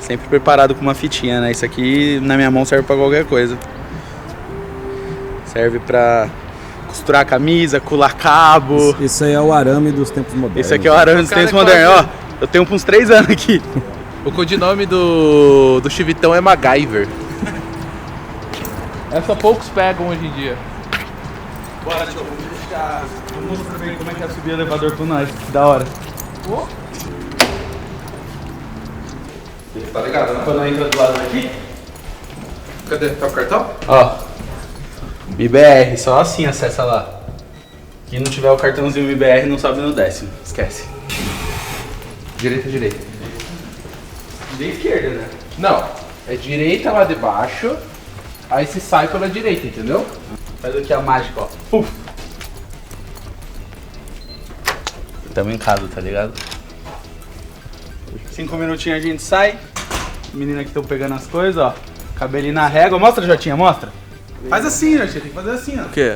Sempre preparado com uma fitinha, né? Isso aqui na minha mão serve pra qualquer coisa. Serve pra costurar a camisa, colar cabo. Isso aí é o arame dos tempos modernos. Esse aqui é o arame dos tempos modernos. Ó, eu tenho uns 3 anos aqui. O codinome do Chivitão é MacGyver. Essa poucos pegam hoje em dia. Bora, tio, vamos deixar. Vamos mostrar bem como é que é subir o elevador com nós. Que da hora. Tá ligado, né? Quando entra do lado daqui. Cadê? Tá o cartão? Ó. BBR, só assim acessa lá. Quem não tiver o cartãozinho BBR não sobe no 10º. Esquece. Direita, direita. De esquerda, né? Não, é direita lá de baixo, aí se sai pela direita, entendeu? Faz aqui a mágica, ó. Puf. Tamo em casa, tá ligado? 5 minutinhos a gente sai. Menina que estão pegando as coisas, ó. Cabelinho na régua. Mostra, Jotinha, mostra. Faz assim, Jotinha. Tem que fazer assim, ó. O quê?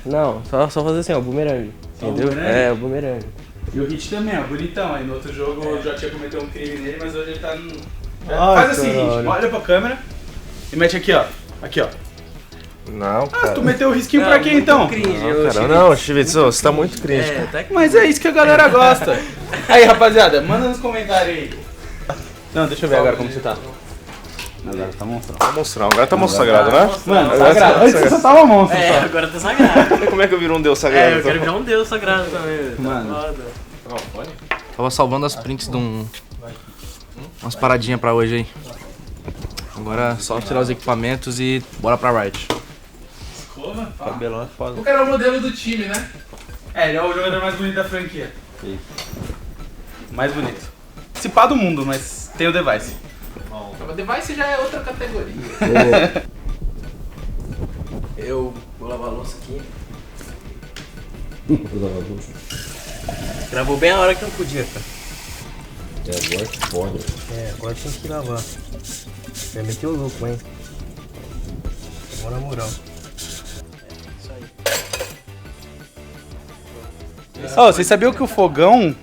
Não, só fazer assim, ó, o bumerangue. Entendeu? Bumerangue? O bumerangue. E o Hit também, ó. Bonitão. Aí no outro jogo o Jotinha cometeu um crime nele, mas hoje ele tá no... Ai, faz assim, Hit. Olha pra câmera. E mete aqui, ó. Aqui, ó. Não, cara. Tu meteu o risquinho pra quê, então? Não, Chivitz, você tá muito cringe. Mas é isso que a galera gosta. Aí, rapaziada, manda nos comentários aí. Não, deixa eu ver agora como você tá. Agora tá monstrão. Tá monstrão, agora tá monstro sagrado, né? Mano, sagrado. Antes você só tava monstro. É, agora tá sagrado. Como é que eu viro um deus sagrado? Eu quero virar um deus sagrado também. Mano. Tava salvando as prints de umas paradinhas pra hoje aí. Agora é só tirar os equipamentos e bora pra ride. Cabelão é foda. O cara é o modelo do time, né? É, ele é o jogador mais bonito da franquia. Mais bonito. Se pá do mundo, mas tem o Device. O device já é outra categoria. Eu vou lavar a louça aqui. Gravou bem a hora que eu podia, cara. Agora que pode. Agora tem que lavar. Já meteu o louco, hein? Vou na moral. Ó, vocês sabiam que o Fogão,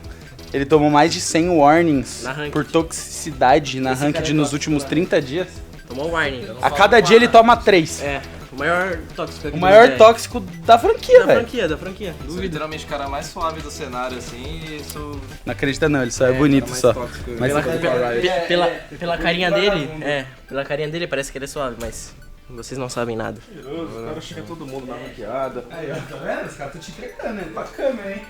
ele tomou mais de 100 warnings Na ranked. por toxicidade na ranked nos últimos 30 dias? Tomou um warning. A cada dia ele toma 3. É, o maior tóxico aqui O maior do tóxico da franquia, velho. Da franquia. Sou literalmente o cara mais suave do cenário, assim, e isso... Não acredita não, ele só é bonito só. Mas Pela carinha dele, pela carinha dele parece que ele é suave, mas vocês não sabem nada. O cara chega todo mundo na ranqueada. Aí, ó, tá vendo? Os caras estão te entregando, né? Bacana, hein?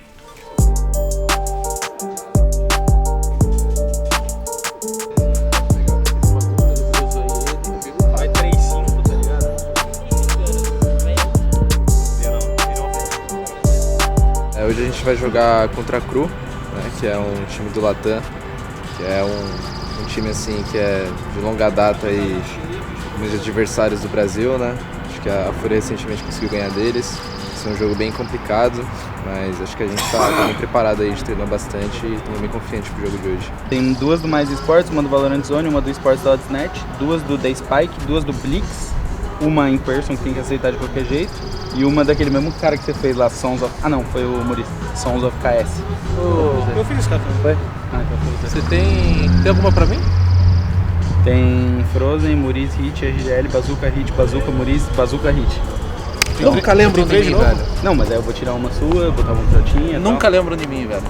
Vai 3-5, tá ligado? Hoje a gente vai jogar contra a Cru, né, que é um time do Latam, que é um time assim que é de longa data e um dos adversários do Brasil, né? Acho que a Fúria recentemente conseguiu ganhar deles. Esse é um jogo bem complicado, mas acho que a gente tá bem preparado aí, a gente treinou bastante e estamos bem confiantes pro jogo de hoje. Tem 2 do Mais Esportes, uma do Valorant Zone, uma do Esportes Oddsnet, 2 do The Spike, 2 do Blix, uma em person que tem que aceitar de qualquer jeito, e uma daquele mesmo cara que você fez lá, Sons of... Ah não, foi o Maurício, Sons of KS. Eu fiz esse cara também. Foi? Ah, então foi você. Você tem alguma pra mim? Tem Frozen, Muriz, Hit, RGL, Bazooka, Hit, Bazooka, Muriz, Bazooka, Hit. Nunca lembro de mim, velho. Não, mas aí eu vou tirar uma sua, botar uma pro Jotinha. Nunca lembro de mim, velho.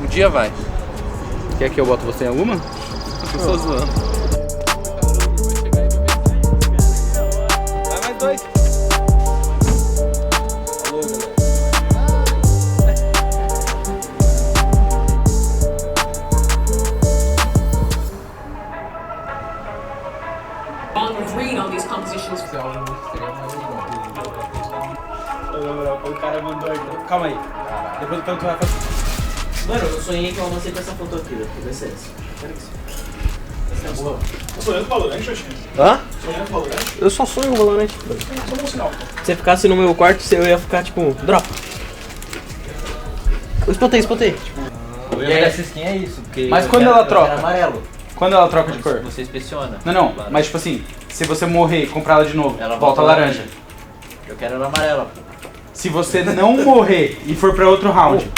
Um dia vai. Quer que eu boto você em alguma? Eu sou zoando. Vai mais 2. Read on these compositions. O cara mandou aí. Calma aí. Depois então tu vai fazer. Mano, eu sonhei que eu avancei com essa foto aqui, velho. Que vai ser essa? Espera que essa é boa. Sonhando com Valorant, Jotinha? Hã? Sonhando com Valorant? Eu só sonho com Valorant. Só bom sinal. Se você ficasse no meu quarto, eu ia ficar tipo, drop. Eu espantei. O erro dessa skin é isso, porque Mas eu quando quero- ela eu troca? quero amarelo. Quando ela troca de cor? Você inspeciona. Não, mas tipo assim, se você morrer e comprar ela de novo, Ela volta laranja. Eu quero ela amarela. Se você não morrer e for pra outro round,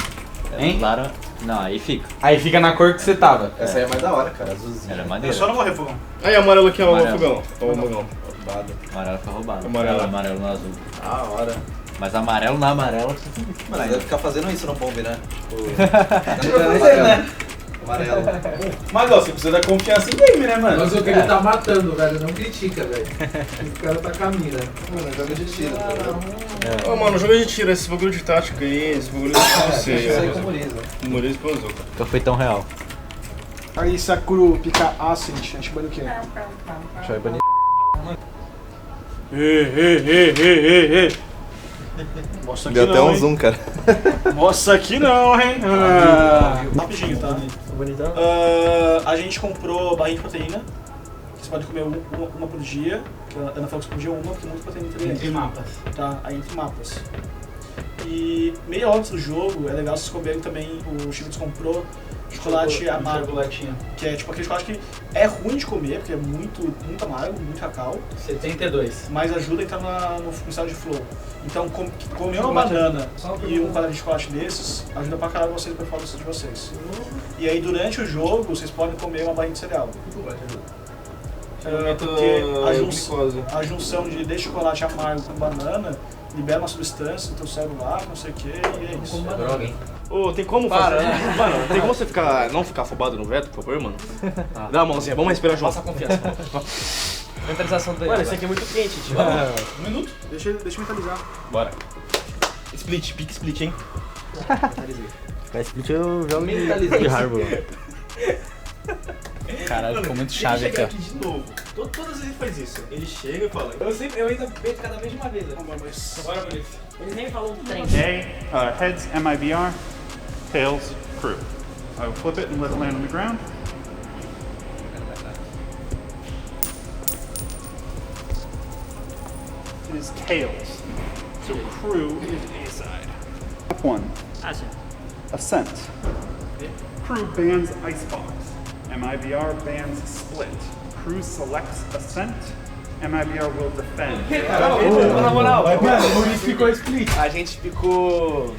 hein? Laranja. Não, aí fica. Aí fica na cor que você tava. Essa aí é mais da hora, cara, azulzinha. Era É maneiro. só não morrer, fogão. Aí, amarelo aqui, ó, o Amarelo. fogão. Ó, o fogão. Roubado. Amarelo foi roubado. Amarelo. Amarelo no azul. Da hora. Mas amarelo na amarela. Mas deve ficar fazendo isso no bombe, né? Amarelo. Mas ó, você precisa da confiança em game, né, mano? Mas o que ele tá matando, velho, não critica, velho. O cara tá com a mira. Mano, joga de tiro, tá ligado? Ô, mano, joga de tiro, esse bagulho de tática aí, esse bagulho de você. Isso aí comunismo. Humorista pra usar. Cafetão real. Aí, Sakuro pica Acid, a gente bane o quê? Deixa eu banir. Mostra aqui Deu até não, um hein? zoom, cara. Mostra aqui não, hein? Rapidinho, tá? A gente comprou barrinha de proteína. Você pode comer uma por dia. Que a Ana falou que você podia uma, porque muita proteína tem. Entre mapas. Tá, aí entre mapas. E meia hora antes do jogo, é legal vocês comerem também, o Chico comprou chocolate amargo. Chocolatinho. Que é tipo aquele chocolate que é ruim de comer, porque é muito amargo, muito cacau, 72. mas ajuda a entrar no estado de flow. Então, comer uma banana e um quadradinho de chocolate desses ajuda pra caralho vocês pra performance de vocês. E aí, durante o jogo, vocês podem comer uma barrinha de cereal. Porque a junção de chocolate amargo com banana libera uma substância no teu cérebro lá, não sei o que, e é isso. Droga, hein? Ô, tem como fazer? Mano, tem como você não ficar afobado no veto, por favor, mano? Dá a mãozinha, vamos respirar junto. Passa confiança. Mentalização do Mano, esse aqui é muito quente, tio. Um minuto, deixa eu mentalizar. Bora. Split, pique split, hein? Mas split eu jogo de Harbor. Caralho, ficou muito chave aqui, ó. Aqui de novo. Todas as vezes ele faz isso. Ele chega e fala. Eu ainda bebo cada vez de uma vez. Bora, bonito. Eles nem falam do trem. Okay, heads MIBR, tails crew. I will flip it and let it land on the ground. It is tails. So crew is A side. Step 1. Ascent. Crew bans icebox. MIBR bans split. Crew selects ascent. MIBR will defend. Na moral, Mano, o Luiz ficou split. A gente ficou.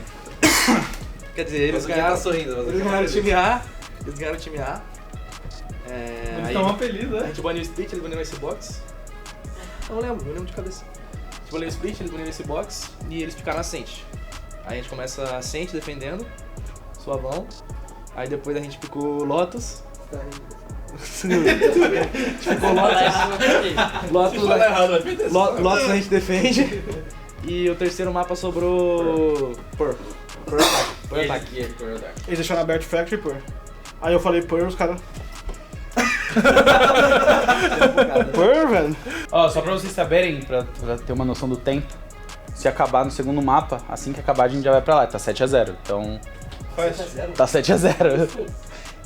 Quer dizer, eles ganharam. Eles ganharam o time A. Eles ganharam o time A. Eles Aí, estão felizes, a né? gente baniu o split, eles baniram esse box. Eu não lembro de cabeça. A gente baniu o split, eles baniram esse box e eles ficaram assente. Aí a gente começa assente defendendo, suavão. Aí depois a gente picou Lotus. Ficou Lotus a gente defende. E o terceiro mapa sobrou Pearl. Pearl Attack. Eles deixaram aberto Factory Pearl. Aí eu falei Pearl, os caras... Pearl, velho? Ó, só pra vocês saberem, pra ter uma noção do tempo, se acabar no segundo mapa, assim que acabar a gente já vai pra lá, tá 7-0, então... Tá 7-0.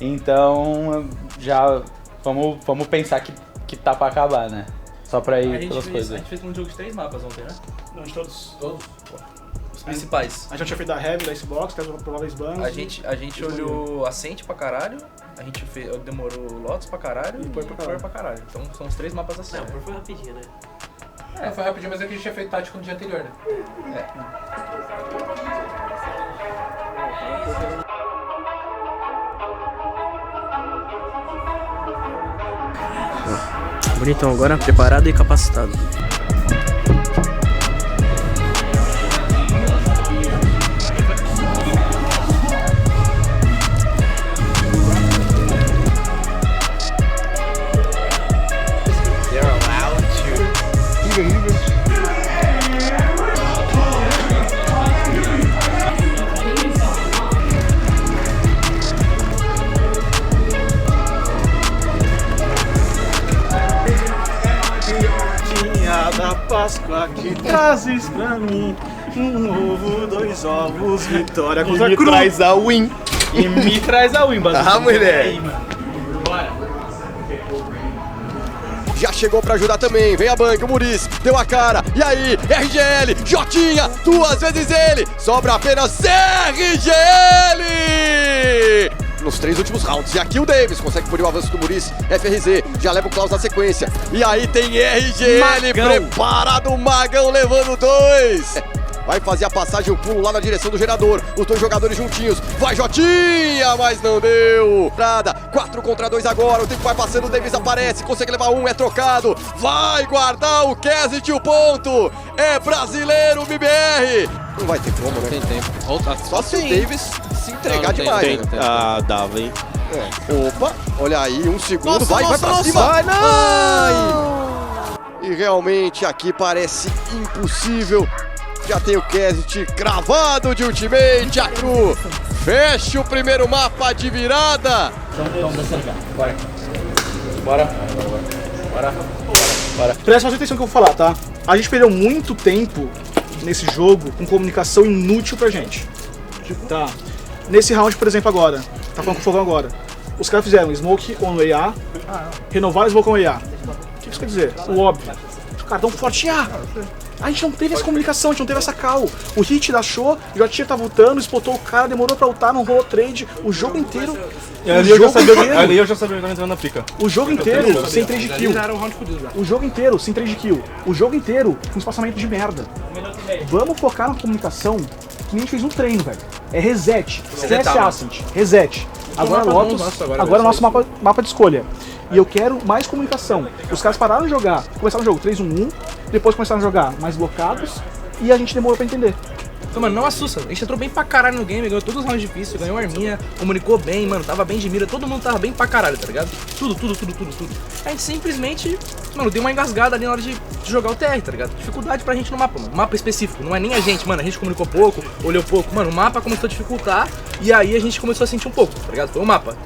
Então, já vamos pensar que tá pra acabar, né? Só pra ir pelas coisas. A gente fez um jogo de 3 mapas ontem, né? Não, de todos. Os principais. A gente já fez da Heavy, da Xbox, que é as prováveis bans. A gente olhou Ascent pra caralho, a gente demorou Lotus pra caralho e Pearl pra caralho. Então são os 3 mapas assim. Não, foi rapidinho, né? É, foi rapidinho, mas é que a gente tinha feito tático no dia anterior, né? Bonitão, agora preparado e capacitado. Da Páscoa que trazes pra mim ovo, 2 ovos, vitória contra Me Cru. traz a win. E me traz a win, Ah, mulher. Já chegou pra ajudar também, vem a Bang, o Muricy, deu a cara, e aí, RGL, Jotinha, 2 vezes ele, sobra apenas RGL! Nos 3 últimos rounds, e aqui o Davis consegue punir o avanço do Muricy, FRZ, já leva o Klaus na sequência, e aí tem RGL, Magão. preparado, o Magão levando 2! vai fazer a passagem, o pulo lá na direção do gerador. Os dois jogadores juntinhos, vai Jotinha, mas não deu. 4 contra 2 agora, o tempo vai passando, o Davis aparece, consegue levar um, é trocado. Vai guardar o Kesit, o ponto. É brasileiro, MBR. Não vai ter como, né? Tem tempo. Só se o Davis se entregar demais. Né? Ah, dava, hein? Opa, olha aí, um segundo, Nossa, vai pra nossa, cima. vai, não! Ai. E realmente aqui parece impossível. Já tem o Kesit cravado de ultimate, a Cru fecha o primeiro mapa de virada. Então descendo já, bora. Presta atenção no que eu vou falar, tá? A gente perdeu muito tempo nesse jogo com comunicação inútil pra gente. Tá. Nesse round, por exemplo, agora, tá falando com o Fogão agora. Os caras fizeram Smoke on EA, renovaram Smoke on EA. O que isso quer dizer? O óbvio. Os caras tão forte EA. A gente não teve essa comunicação, a gente não teve essa call. O hit da show, o Jotinha tá voltando, spotou o cara, demorou pra ultar, não rolou trade, o jogo inteiro. Ali eu já sabia que tava entrando na pica. O jogo inteiro sem 3 de kill. O jogo inteiro sem 3 de kill. O jogo inteiro com espaçamento de merda. Vamos focar na comunicação que nem a gente fez um treino, velho. É reset. Esquece Ascent. Reset. Agora Lotus, agora é o nosso mapa de escolha. E eu quero mais comunicação. Os caras pararam de jogar, começaram o jogo 3-1-1, depois começaram a jogar mais blocados e a gente demorou pra entender. Então, mano, não assusta. A gente entrou bem pra caralho no game, ganhou todos os rounds difíceis, ganhou arminha, comunicou bem, mano, tava bem de mira, todo mundo tava bem pra caralho, tá ligado? Tudo. A gente simplesmente, mano, deu uma engasgada ali na hora de jogar o TR, tá ligado? Dificuldade pra gente no mapa, mano. Mapa específico, não é nem a gente, mano, a gente comunicou pouco, olhou pouco, mano, o mapa começou a dificultar e aí a gente começou a sentir um pouco, tá ligado? Foi o mapa.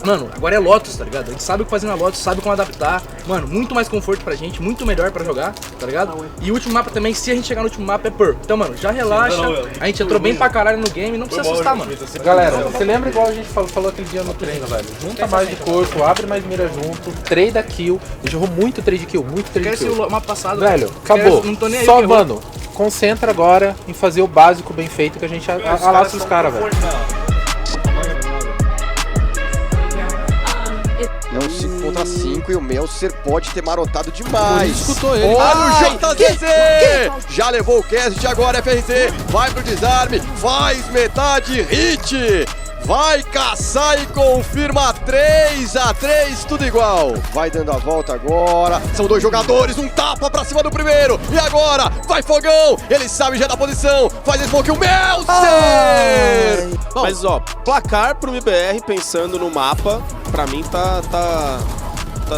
Mano, agora é Lotus, tá ligado? A gente sabe o que fazer na Lotus, sabe como adaptar. Mano, muito mais conforto pra gente, muito melhor pra jogar, tá ligado? E o último mapa também, se a gente chegar no último mapa, é Pearl. Então, mano, já relaxa. A gente entrou bem pra caralho no game, não precisa assustar, mano. Galera, você lembra igual a gente falou aquele dia no treino, velho? Junta mais de corpo, abre mais mira junto, trade a kill. A gente errou muito trade kill, muito trade kill. Quero esse mapa passado. Velho, acabou. Não tô nem aí. Só, mano, concentra agora em fazer o básico bem feito que a gente alastra os caras, velho. É um 5 contra 5 e o Melcer pode ter marotado demais. Escutou ele. Olha o JZZ! Já levou o Kesit, agora é FRZ. Vai pro desarme, faz metade hit. Vai caçar e confirma 3-3, tudo igual. Vai dando a volta agora. São dois jogadores, um tapa pra cima do primeiro. E agora, vai Fogão. Ele sabe já da posição. Faz smoke o Melcer. Bom, mas ó, placar pro MBR pensando no mapa, pra mim tá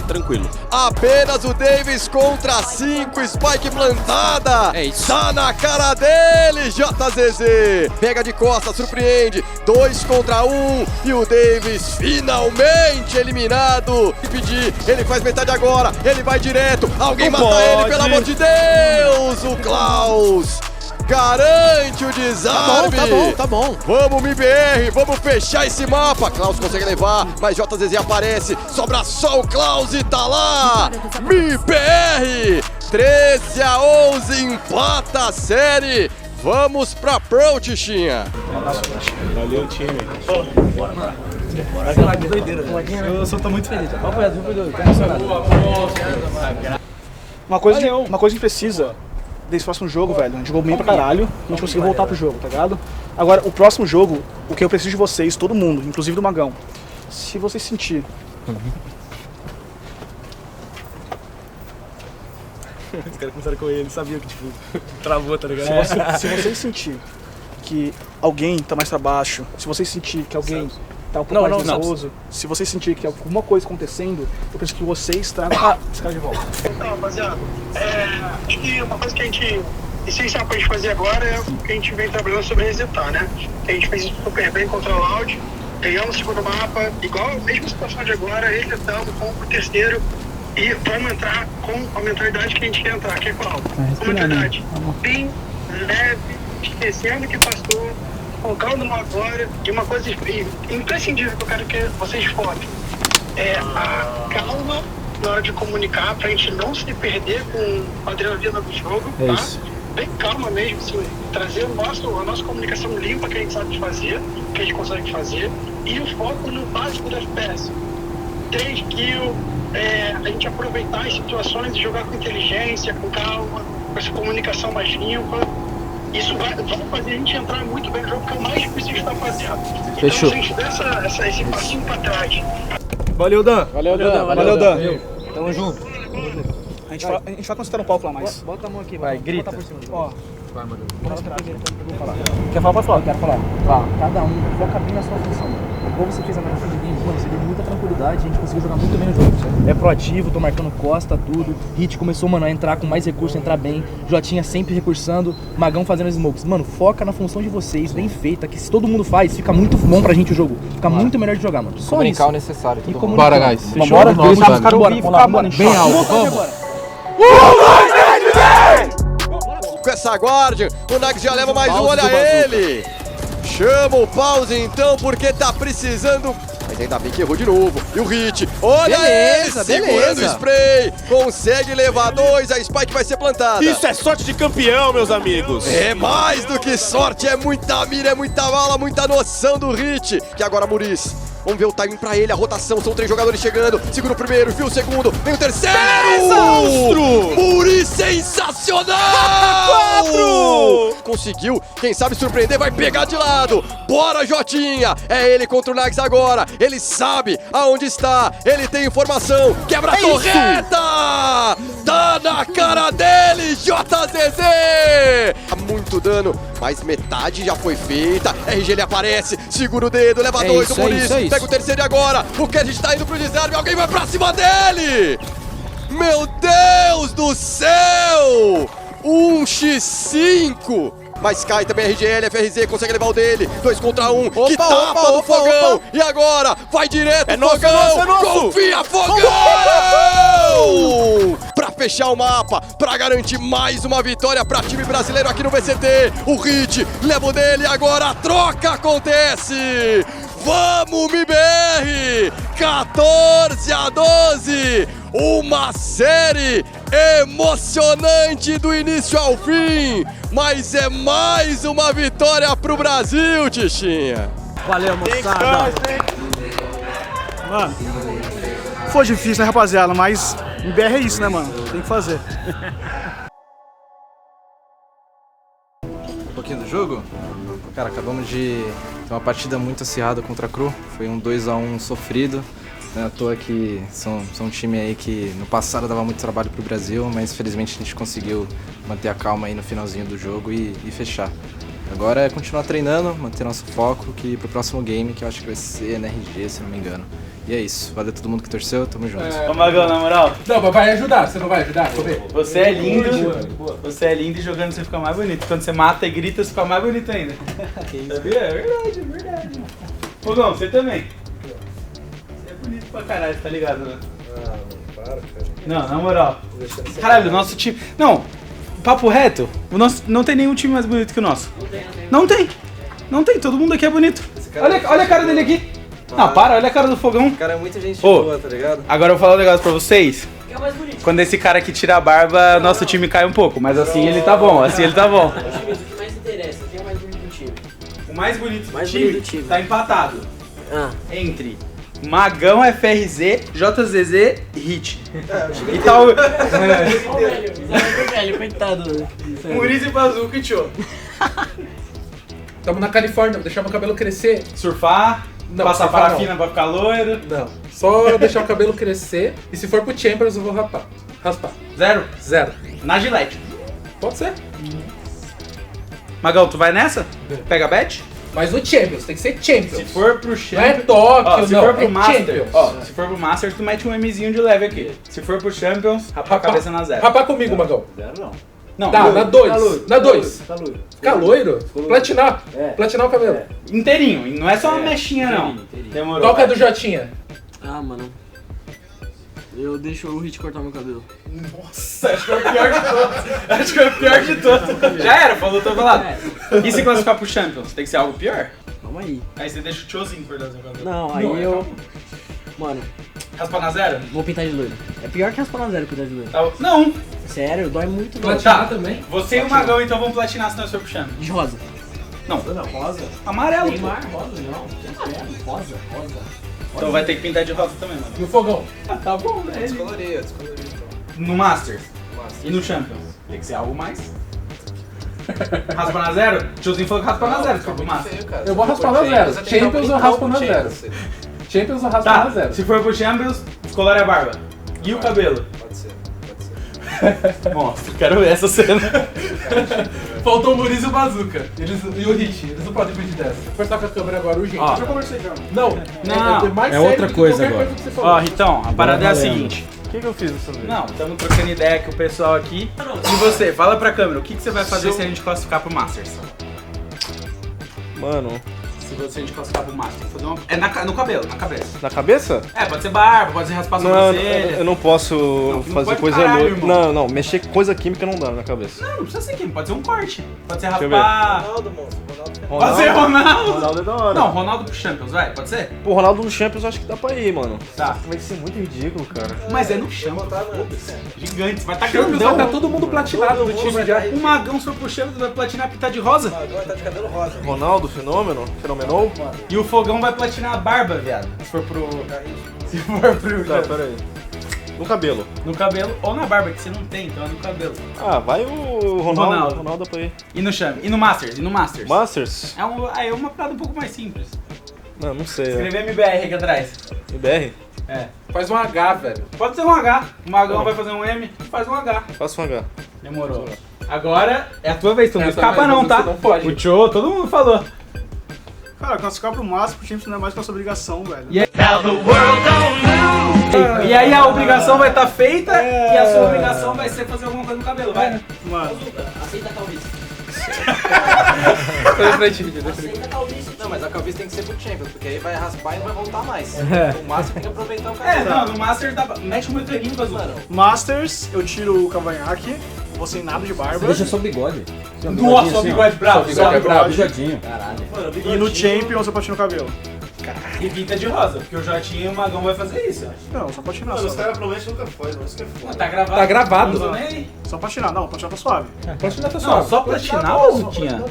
tranquilo. Apenas o Davis contra 5, Spike plantada. É isso. Tá na cara dele, JZZ. Pega de costa, surpreende. 2 contra 1 e o Davis finalmente eliminado. Pedir, ele faz metade agora, ele vai direto. Alguém Não mata pode. ele, pelo amor de Deus. O Klaus garante o desarme. Tá bom. Vamos, MBR, vamos fechar esse mapa. Klaus consegue levar, mas JZZ aparece. Sobra só o Klaus e tá lá. MBR, 13-11, empata a série. Vamos pra Pro, Tichinha. Valeu, time. Que doideira. Eu só tô muito feliz. Uma coisa que a gente precisa desse próximo jogo, velho, a gente jogou bem pra caralho, a gente conseguiu voltar pro jogo, tá ligado? Agora, o próximo jogo, o que eu preciso de vocês, todo mundo, inclusive do Magão, se vocês sentir... Os caras começaram com ele, sabia que, tipo, travou, tá ligado? Se vocês sentir que alguém tá mais pra baixo, se vocês sentir que alguém tá um pouco mais nervoso, se vocês sentir que alguma coisa acontecendo, eu penso que vocês tragam esse cara de volta. Então, rapaziada, acho que uma coisa que a gente, essencial pra gente fazer agora é o que a gente vem trabalhando sobre resetar, né? A gente fez isso super bem contra o Loud, ganhamos o segundo mapa, igual a mesma situação de agora, resetamos com o terceiro e vamos entrar com a mentalidade que a gente quer entrar, que é qual? A mentalidade bem leve, esquecendo o que passou, focando no agora, e uma coisa imprescindível que eu quero que vocês foquem é a calma na hora de comunicar, pra gente não se perder com a adrenalina do jogo, tá? Isso. Bem calma mesmo, assim, trazer a nossa comunicação limpa que a gente sabe fazer, que a gente consegue fazer, e o foco no básico do FPS. 3 kills, a gente aproveitar as situações e jogar com inteligência, com calma, com essa comunicação mais limpa. isso vai fazer a gente entrar muito bem no jogo, que é o mais difícil de estar fazendo. Fechou. Então, se a gente der esse passinho pra trás. Valeu, Dan. Valeu, Dan. Valeu, Dan. Tamo junto. A gente vai consultar no palco lá mais. Bota a mão aqui, vai. Grita. Por cima. Ó. Vai, mano. Quer falar? Pode falar. Quero falar. Fala. Cada um foca bem na sua função. Igual você fez agora no fim de game, mano, você deu muita tranquilidade, a gente conseguiu jogar muito bem no jogo. É proativo, tô marcando costa, tudo. Hit começou, mano, a entrar com mais recursos, entrar bem. Jotinha sempre recursando, Magão fazendo as smokes. Mano, foca na função de vocês, bem feita, que se todo mundo faz, fica muito bom pra gente o jogo. Fica muito melhor de jogar, mano. Só Comunicar isso. o necessário. E Bora, guys. Vambora, deixar os caras ouvir, ficar, mano, bem alto. Vamos. Com essa guarda, o Nags já leva mais um, olha ele! Chama o pause então, porque tá precisando. Mas ainda bem que errou de novo. E o Hit, olha ele, segurando o spray. Consegue levar 2, a Spike vai ser plantada. Isso é sorte de campeão, meus amigos. É mais do que sorte, é muita mira, é muita bala, muita noção do Hit. Que agora Muriz. Vamos ver o timing pra ele, a rotação, são 3 jogadores chegando. Segura o primeiro, viu o segundo, vem o terceiro! Monstro! Muri sensacional! 4! Conseguiu, quem sabe surpreender, vai pegar de lado. Bora, Jotinha! É ele contra o Nags agora. Ele sabe aonde está, ele tem informação. Quebra a torreta! Tá na cara dele, JZZ! Muito dano, mas metade já foi feita. RG ele aparece, segura o dedo, leva 2 do Muriz. Pega o terceiro e agora o Ked tá indo pro desarme, alguém vai pra cima dele! Meu Deus do céu! 1x5! Mas cai também RGL, FRZ consegue levar o dele. 2 contra 1, que tapa do Fogão! E agora, vai direto, Fogão! Confia, Fogão! Pra fechar o mapa, pra garantir mais uma vitória pra time brasileiro aqui no VCT. O Hit leva o dele, agora a troca acontece! Vamos, MIBR! 14-12! Uma série emocionante do início ao fim! Mas é mais uma vitória pro Brasil, Tichinha! Valeu, moçada! Mano, foi difícil, né, rapaziada? Mas MIBR é isso, né, mano? Tem que fazer. Um pouquinho do jogo? Cara, acabamos de ter uma partida muito acirrada contra a Cru. Foi um 2x1 sofrido. Não é à toa que são um time aí que no passado dava muito trabalho pro Brasil, mas felizmente a gente conseguiu manter a calma aí no finalzinho do jogo e fechar. Agora é continuar treinando, manter nosso foco que pro próximo game, que eu acho que vai ser NRG, se não me engano. E é isso, valeu todo mundo que torceu, tamo junto. Ô Magão, na moral. Não, mas vai ajudar, você não vai ajudar? Deixa eu ver. Você é lindo, você é lindo e jogando você fica mais bonito. Quando você mata e grita, você fica mais bonito ainda. Sabia? É verdade, é verdade. Fogão, você também. Você é bonito pra caralho, tá ligado, né? Ah, mano, para, cara. Não, na moral. Caralho, o nosso time... Não, papo reto, o nosso... não tem nenhum time mais bonito que o nosso. Não tem. Não tem, todo mundo aqui é bonito. Olha a cara dele aqui. Não, para, olha a cara do Fogão. O cara é muita gente boa, tá ligado? Agora eu vou falar um negócio pra vocês. Que é o mais bonito. Quando esse cara aqui tira a barba, nosso time cai um pouco. Mas assim ele tá bom, assim ele tá bom. O que mais interessa? Quem é o mais bonito do time? O mais bonito do Mais time, bonito do time. tá empatado. Ah. Entre Magão, FRZ, JZZ e Hit. E tal. Velho, coitado. Muriz e Bazuca e Tio. Tamo na Califórnia, vou deixar meu cabelo crescer. Surfar, Não, passar surfar parafina pra ficar loiro. Não, só deixar o cabelo crescer e se for pro Champions eu vou raspar. Zero? Zero. Na Gillette. Pode ser. Magão, tu vai nessa? Pega a bet? Mas no Champions, tem que ser Champions. Se for pro Não é Champions... Tóquio, se não, for pro é Master, Champions. se for pro Master, tu mete um Mzinho de leve aqui. Se for pro Champions, rapa a cabeça na zero. Rapar comigo, Magão. Zero não. Não, Tá, loiro. na 2. Tá loiro. Na 2. Tá loiro. Ficar loiro? Platinar. É. Platinar o cabelo. Inteirinho, não é só uma mechinha não. Demorou. Qual que é do Jotinha? Ah, mano. Eu deixo o Hit cortar meu cabelo. Nossa, acho que é o pior de todos. Acho que é o pior de todos. Já era, falou, tô falando. E se classificar pro Champions? Tem que ser algo pior? Calma aí. Aí você deixa o tiozinho cortar seu cabelo. Não, aí eu... Mano, Raspar na zero? vou pintar de loiro. É pior que raspar na zero pintar de loiro. Tá, não. Sério, dói muito. Platinar também? Você e o Magão então vão platinar se nós for pro Champions. De rosa. Não. Não, rosa. Amarelo. Neymar, rosa não. Rosa, rosa. Então vai ter que pintar de rosa também, mano. E o Fogão? Tá bom, né? Descoloria então. No Masters. E no Champions? Tem que ser algo mais. Raspa na zero? Tiozinho falou que raspa na zero, se for pro Masters. Eu vou raspar na zero. Champions eu raspo na zero. Champions eu raspo na zero. Se for pro Champions, descolore a barba. E o cabelo? Pode ser. Nossa, quero ver essa cena. Faltou o Muriz e o Bazooka. E o Hit. Eles não podem pedir dessa. Vou conversar com a câmera agora, urgente. Ó. Eu já conversei já. Não. Não. É outra coisa agora. Ó, Ritão, a parada é a seguinte. O que eu fiz dessa vez? Não, estamos trocando ideia com o pessoal aqui. E você, fala pra câmera, o que você vai fazer se a gente classificar pro Masters? Mano... Se a gente classificar pro Masters, fazer uma... É no cabelo, na cabeça. Na cabeça? É, pode ser barba, pode ser raspar a sobrancelha. Eu não posso fazer pode coisa caralho, louca. irmão. Não, mexer com coisa química não dá na cabeça. Não precisa ser químico, pode ser um corte. Pode ser Deixa eu raspar... Ronaldo, moço. Pode ser Ronaldo. Ronaldo é da hora. Não, Ronaldo pro Champions, vai, pode ser? Pô, Ronaldo no Champions eu acho que dá pra ir, mano. Tá. Vai ser muito ridículo, cara. Mas é no Champions, gigante, vai estar Champions grandão. vai tá todo mundo platinado do time já. O Magão, se for pro Champions, vai platinar pintar de rosa. O Magão tá de cabelo rosa. Ronaldo, fenômeno? Fenomenou? E o Fogão vai platinar a barba, viado. Se for pro... Se for pro... Tá, peraí. No cabelo. No cabelo ou na barba, que você não tem, então é no cabelo. Ah, vai o Ronaldo. Ronaldo pra ir. E no Champions. E no Masters. Masters? É uma parada um pouco mais simples. Não sei. Escrever MBR aqui atrás. MBR? É. Faz um H, velho. Pode ser um H. O Magão vai fazer um M, faz um H. Faça um H. Demorou. Agora é a tua vez, tu não escapa vez, não, tá? você não pode. O Tio, todo mundo falou. Cara, classificar pro Masters, pro time não é mais que nossa obrigação, velho. E aí a obrigação vai estar feita e a sua obrigação vai ser fazer alguma coisa no cabelo, vai? Mano. Aceita a calvície. Aceita a calvície. Não, mas a calvície tem que ser pro Champions, porque aí vai raspar e não vai voltar mais. É. O Masters tem que aproveitar o cabelo. Não, no Masters dá... Mete o meteorinho, Bazooka. Masters, eu tiro o cavanhaque, vou sem nada de barba. Você deixa só o bigode. Nossa, o bigode bravo. Só bigode. Bigodinho. Caralho. E no Champions eu patino o cabelo. E pinta de rosa, porque o Jotinho e o Magão vai fazer isso. Não, só patinar. Os caras provavelmente nunca foi, isso que é foda. Tá gravado. Tá gravado. Não tô nem aí. Só patinar, não, patinar tá suave. Platinar tá Não, suave. só platinar, Bazuquinha?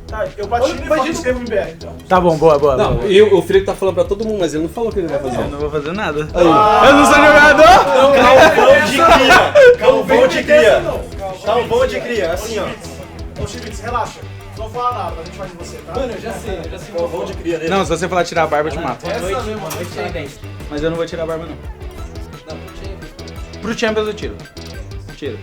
Tá, eu patino e escrevo MBR, então. Tá bom, boa. Não, e o Felipe tá falando pra todo mundo, mas ele não falou o que ele vai fazer. Eu não vou fazer nada. Eu não sou jogador! Calvão de cria. Calvão de cria, assim ó. Ô, Chivix, relaxa. Não vou falar nada, a gente faz de você, tá? Mano, eu já sei. Calvão de cria nele. Não, se você falar tirar a barba, eu te mato. Essa mesmo, a noite aí dentro. Mas eu não vou tirar a barba, não. Não, pro Champions. Pro Champions eu tiro. Tiro.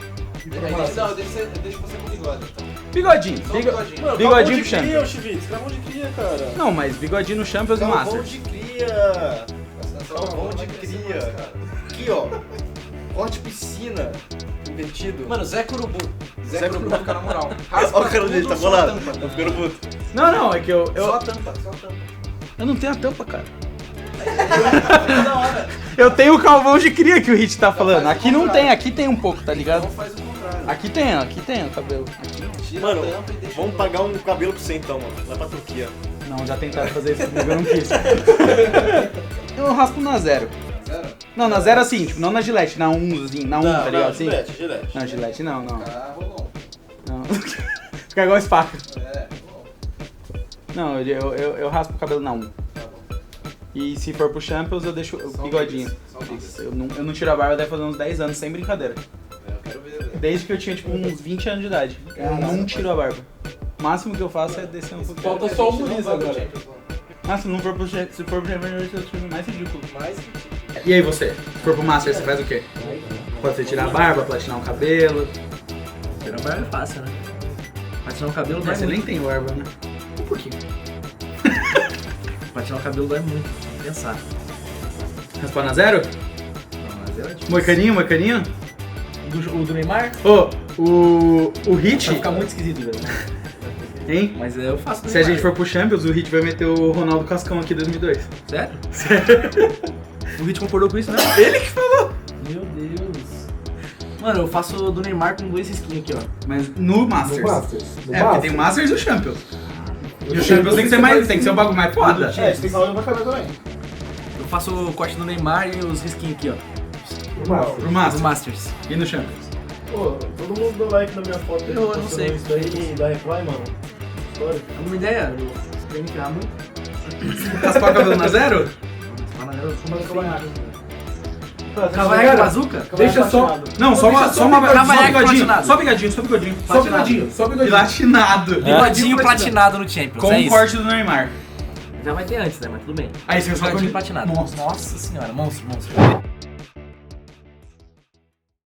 Não, deixa você com bigode. Bigodinho. Só bigodinho. Mano, Bigodinho calvão pro de Champions. cria, ô, Chivix, calvão de cria, cara. Não, mas bigodinho no Champions e Calvão Masters. de cria. Calvão de cria. Aqui ó. Corte piscina. Invertido. Mano, Zé Curubu. Zé Curubu fica na moral. Olha o cara dele, tá bolado. Tá ficando puto. Não, é que eu... Só a tampa, só a tampa. Eu não tenho a tampa, cara. Eu tenho o calvão de cria que o Hit tá falando. Aqui não tem, aqui tem um pouco, tá ligado? Então faz o contrário. Aqui tem o cabelo. Tira Mano, a tampa e deixa. vamos pagar um cabelo pra você então, mano. Vai pra Turquia. Não, já tentaram fazer isso comigo, eu não quis. Eu raspo na zero. Zero? Não, na zero assim, tipo, não na Gillette, na 1, assim, na 1, tá ligado? Assim? Gillette. Não, Gillette não. Ah, rolou. Não. Fica igual espaca. É, rolou. Não, eu raspo o cabelo na 1. E se for pro Champions, eu deixo o bigodinho. Eu não tiro a barba, deve fazer uns 10 anos, sem brincadeira. Eu quero ver. Desde que eu tinha, tipo, uns 20 anos de idade. Eu não tiro a barba. O máximo que eu faço é descer um pouquinho. Falta só o Muniz agora. Ah, se não for pro Champions, se for pro Champions, vai ser o time mais ridículo. Mais E aí você? Se for pro Master, você faz o quê? Pode ser tirar a barba, platinar o cabelo. Tirar a barba é fácil, né? Platinar o cabelo Mas dói você nem muito. tem barba, né? Por quê? Platinar o cabelo dói muito. Pensar. Raspar na zero? Não, mas é tipo... Moicaninho? O do Neymar? O Hit... Vai ficar muito esquisito, velho. Hein? Mas eu faço do Se a Neymar. gente for pro Champions, o Hit vai meter o Ronaldo Cascão aqui em 2002. Sério? Sério? O Hit concordou com isso, né? Ele que falou! Meu Deus. Mano, eu faço do Neymar com 2 skins aqui, ó. Mas no Masters. No Masters. Porque tem o Masters e o Champions. E o Champions tem que ser mais, tem que ser um bagulho mais foda. É, você tem que falar pra caramba também. Eu faço o corte do Neymar e os risquinhos aqui, ó. Pro Do Masters. Masters. E no Champions. Pô, todo mundo deu like na minha foto. Eu não sei. Isso aí dá reply, mano. História. Alguma ideia? Eu tenho que errar muito. Raspar o cabelo na zero? Fala, eu sou mais Cavanhaque bazuca? Deixa só. Não, só bigodinho. Só bigodinho. Platinado. Bigodinho platinado no Champions. Com o corte do Neymar. Já vai ter antes, né? Mas tudo bem. Aí você só bigodinho platinado. Nossa senhora, monstro.